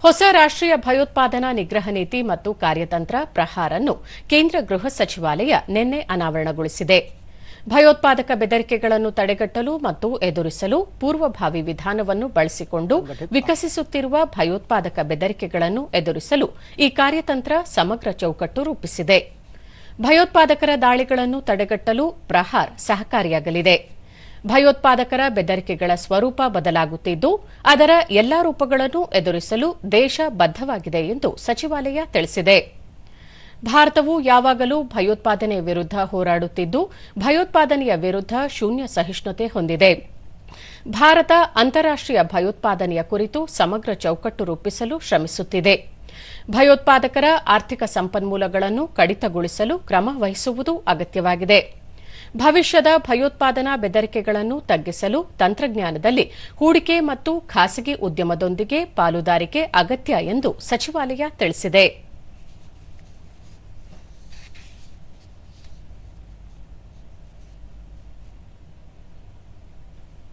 ಹೊಸ ರಾಷ್ಟ್ರೀಯ ಭಯೋತ್ಪಾದನಾ ನಿಗ್ರಹ ನೀತಿ ಮತ್ತು ಕಾರ್ಯತಂತ್ರ ಪ್ರಹಾರ್ ಅನ್ನು ಕೇಂದ್ರ ಗೃಹ ಸಚಿವಾಲಯ ನಿನ್ನೆ ಅನಾವರಣಗೊಳಿಸಿದೆ. ಭಯೋತ್ಪಾದಕ ಬೆದರಿಕೆಗಳನ್ನು ತಡೆಗಟ್ಟಲು ಮತ್ತು ಎದುರಿಸಲು ಪೂರ್ವಭಾವಿ ವಿಧಾನವನ್ನು ಬಳಸಿಕೊಂಡು ವಿಕಸಿಸುತ್ತಿರುವ ಭಯೋತ್ಪಾದಕ ಬೆದರಿಕೆಗಳನ್ನು ಎದುರಿಸಲು ಈ ಕಾರ್ಯತಂತ್ರ ಸಮಗ್ರ ಚೌಕಟ್ಟು ರೂಪಿಸಿದೆ. ಭಯೋತ್ಪಾದಕರ ದಾಳಿಗಳನ್ನು ತಡೆಗಟ್ಟಲು ಪ್ರಹಾರ್ ಸಹಕಾರಿಯಾಗಲಿದೆ. ಭಯೋತ್ಪಾದಕರ ಬೆದರಿಕೆಗಳ ಸ್ವರೂಪ ಬದಲಾಗುತ್ತಿದ್ದು, ಅದರ ಎಲ್ಲಾ ರೂಪಗಳನ್ನು ಎದುರಿಸಲು ದೇಶ ಬದ್ಧವಾಗಿದೆ ಎಂದು ಸಚಿವಾಲಯ ತಿಳಿಸಿದೆ. ಭಾರತವು ಯಾವಾಗಲೂ ಭಯೋತ್ಪಾದನೆ ವಿರುದ್ಧ ಹೋರಾಡುತ್ತಿದ್ದು, ಭಯೋತ್ಪಾದನೆಯ ವಿರುದ್ಧ ಶೂನ್ಯ ಸಹಿಷ್ಣುತೆ ಹೊಂದಿದೆ. ಭಾರತ ಅಂತಾರಾಷ್ಟೀಯ ಭಯೋತ್ಪಾದನೆಯ ಕುರಿತು ಸಮಗ್ರ ಚೌಕಟ್ಟು ರೂಪಿಸಲು ಶ್ರಮಿಸುತ್ತಿದೆ. ಭಯೋತ್ಪಾದಕರ ಆರ್ಥಿಕ ಸಂಪನ್ಮೂಲಗಳನ್ನು ಕಡಿತಗೊಳಿಸಲು ಕ್ರಮ ವಹಿಸುವುದು ಅಗತ್ಯವಾಗಿದೆ. ಭವಿಷ್ಯದ ಭಯೋತ್ಪಾದನಾ ಬೆದರಿಕೆಗಳನ್ನು ತಗ್ಗಿಸಲು ತಂತ್ರಜ್ಞಾನದಲ್ಲಿ ಹೂಡಿಕೆ ಮತ್ತು ಖಾಸಗಿ ಉದ್ಯಮದೊಂದಿಗೆ ಪಾಲುದಾರಿಕೆ ಅಗತ್ಯ ಎಂದು ಸಚಿವಾಲಯ ತಿಳಿಸಿದೆ.